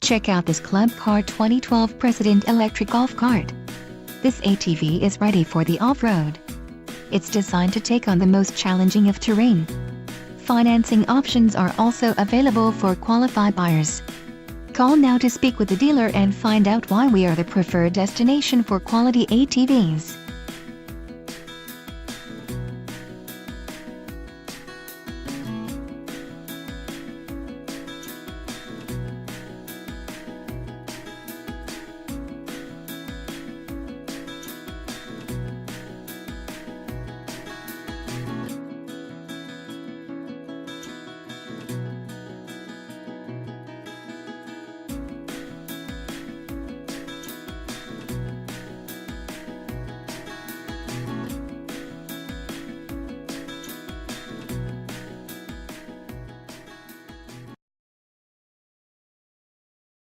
Check out this Club Car 2012 Precedent electric golf cart. This ATV is ready for the off-road. It's designed to take on the most challenging of terrain. Financing options are also available for qualified buyers. Call now to speak with the dealer and find out why we are the preferred destination for quality ATVs.